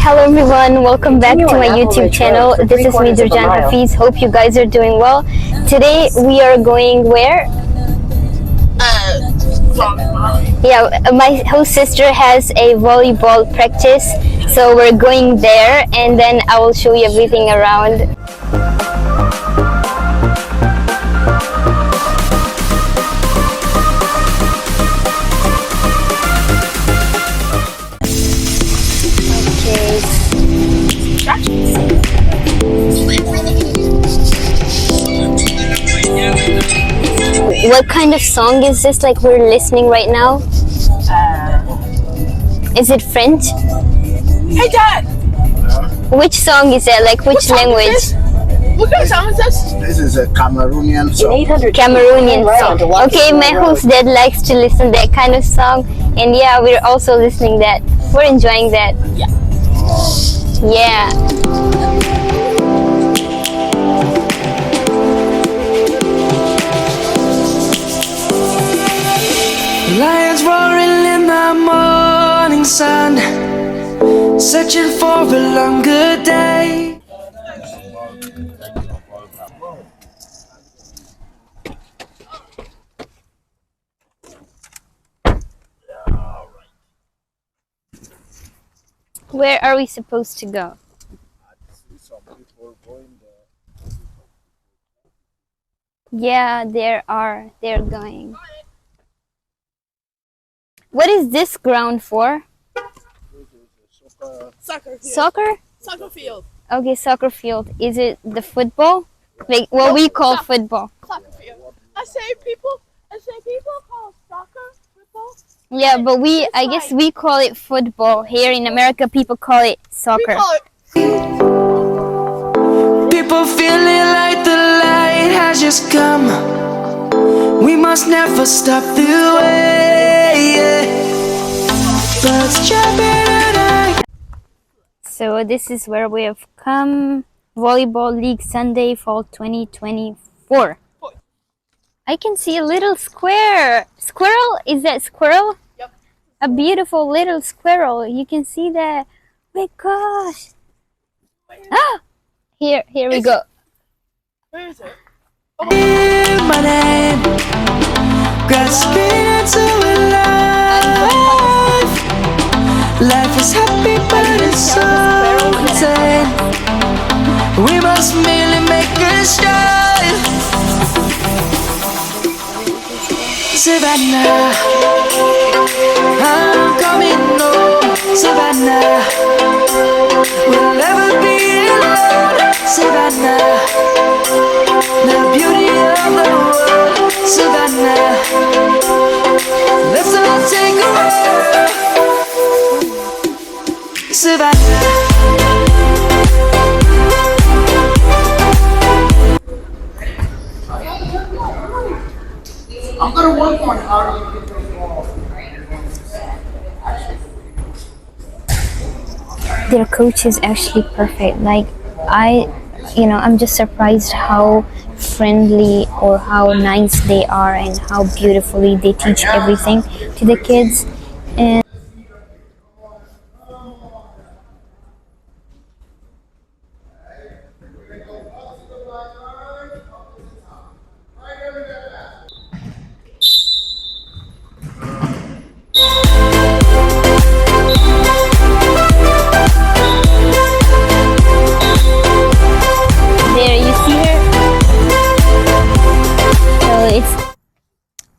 Hello everyone, welcome back to my YouTube channel. This is US Durjan Hafeez. Hope you guys are doing well. Today we are going where? Yeah, my host sister has a volleyball practice, so we're going there and then I will show you everything around. What kind of song is this, like we're listening right now? Is it French? Hey Dad! Which song is that, like which language? What kind of song is this? This is a Cameroonian song. Cameroonian song. Okay, my host dad likes to listen that kind of song, and yeah, we're also listening that. We're enjoying that. Yeah. Lions roaring in the morning sun, searching for a longer day. Where are we supposed to go? Yeah, there are. They're going. What is this ground for? Soccer field. Soccer? Soccer field. Okay, soccer field. Is it the football? Like what we call football. Soccer field. I say people call soccer football. Yeah, but I guess we call it football. Here in America, people call it soccer. We call it. People feeling like the light has just come. We must never stop the way. Let's Chaap and Attan. So this is where we have come. Volleyball League Sunday Fall 2024. I can see a little square. Squirrel? Is that squirrel? Yep. A beautiful little squirrel. You can see that. My gosh. Ah! Here we go. Where is it? In my name, grasping into a life. Life is happy, but it's so contained. We must merely make a strive. Savannah, I'm coming home. Savannah, we'll never be alone. Savannah, the beauty of the world. Savannah, let's all take a walk. Savannah. I'm gonna work on how to get the ball. Their coach is actually perfect. Like I'm just surprised how friendly or how nice they are and how beautifully they teach everything to the kids. And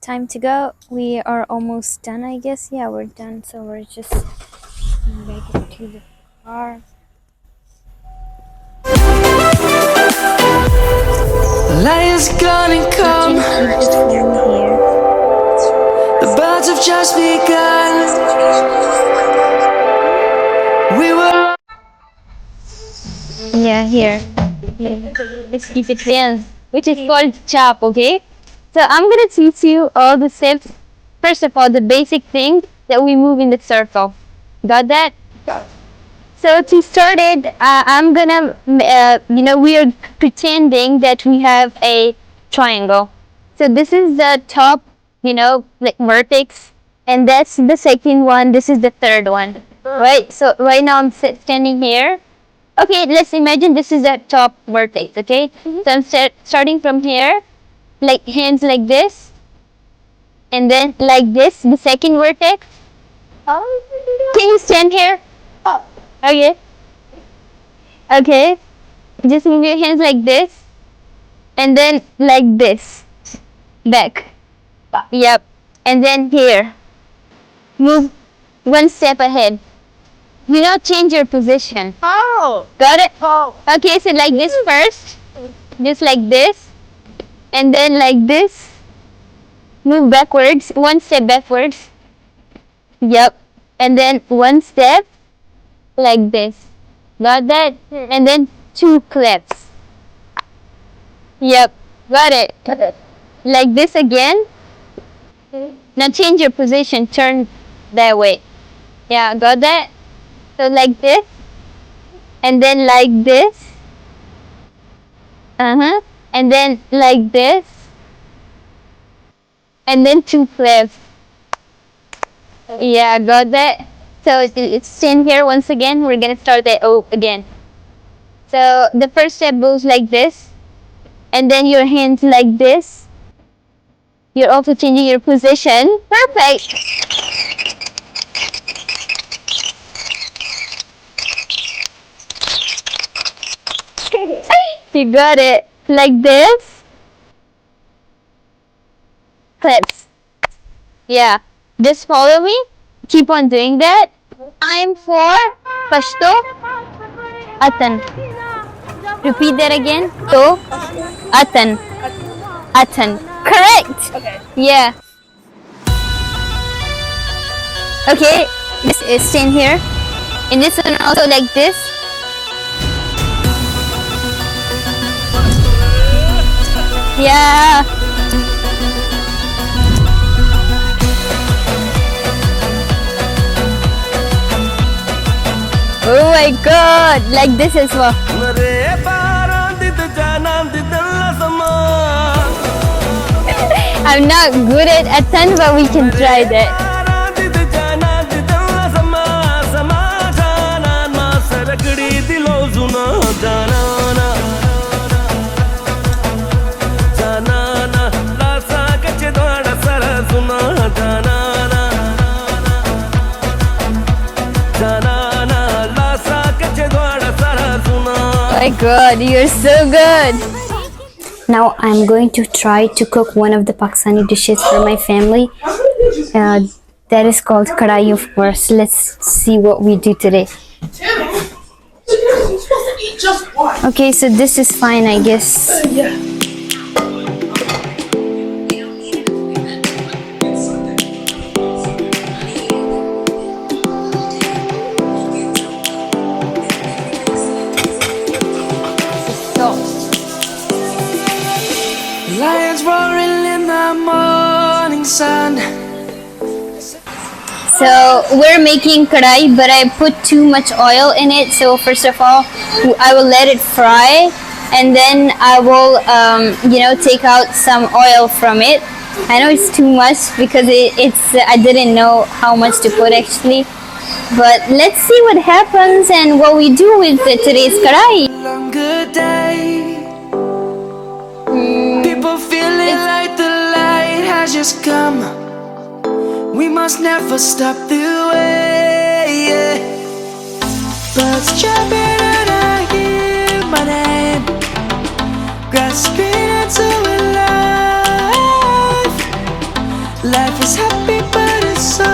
time to go. We are almost done, I guess. Yeah, we're done, so we're just going back into the car. Lions gonna come. The birds have just begun. We will. Yeah, here. Let's keep it real, which is called Chaap, okay? So I'm gonna teach you all the steps. First of all, the basic thing that we move in the circle. Got that? Got it. So to start it, I'm gonna, we are pretending that we have a triangle. So this is the top, like vertex, and that's the second one. This is the third one. Right, so right now I'm standing here. Okay, let's imagine this is the top vertex, okay? So I'm starting from here, like hands like this, and then like this, the second vertex. Can you stand here? Okay. Okay. Just move your hands like this, and then like this. Back. Yep. And then here. Move one step ahead. Do not change your position. Oh. Got it? Oh. Okay, so like this first. Just like this. And then like this. Move backwards. One step backwards. Yep. And then one step. Like this. Got that? And then two claps. Yep. Got it. Like this again. Now change your position. Turn that way. Yeah, got that? So like this. And then like this. And then like this. And then two claps. Yeah, got that? So it's stand here once again. We're gonna start that again. So the first step goes like this. And then your hands like this. You're also changing your position. Perfect. You got it. Like this. Clips. Yeah. Just follow me. Keep on doing that. I'm for Pashto Attan. Repeat that again. To Attan. Attan. Correct. Okay. Yeah. Okay. This is stand here. And this one also like this. Yeah. Oh my god. Like this as well. I'm not good at Attan, but we can try that. Oh my god, you're so good. Now I'm going to try to cook one of the Pakistani dishes for my family. That is called Karahi, of course. Let's see what we do today. Okay, so this is fine, I guess. Lions roaring in the morning sun. So we're making karahi, but I put too much oil in it. So first of all, I will let it fry, and then I will, take out some oil from it. I know it's too much because I didn't know how much to put actually. But let's see what happens and what we do with today's karahi. Longer day. People feeling like the light has just come. We must never stop the way. Yeah. Birds jumping and I hear my name, grasping into life. Life is happy but it's so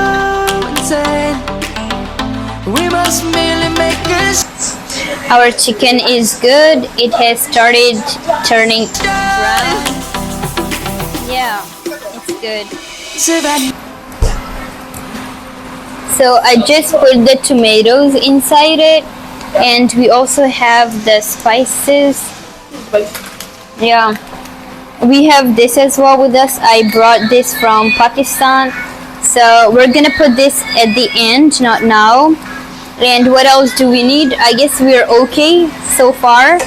insane. We must merely make us. Our chicken is good. It has started turning brown. Yeah, it's good. So I just put the tomatoes inside it, and we also have the spices. Yeah, we have this as well with us. I brought this from Pakistan. So we're gonna put this at the end, not now. And what else do we need? I guess we're okay so far.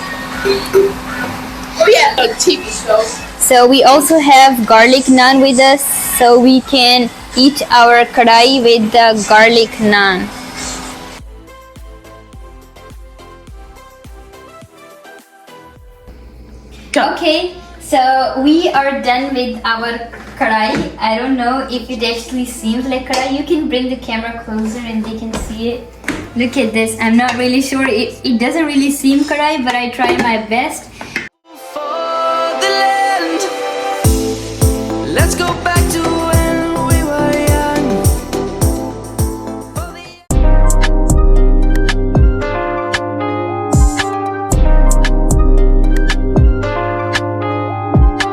Oh yeah, a TV show. So we also have garlic naan with us, so we can eat our karahi with the garlic naan. Okay, so we are done with our karahi. I don't know if it actually seems like karahi. You can bring the camera closer and they can see it. Look at this. I'm not really sure. It doesn't really seem karahi, but I try my best. For the land, let's go back to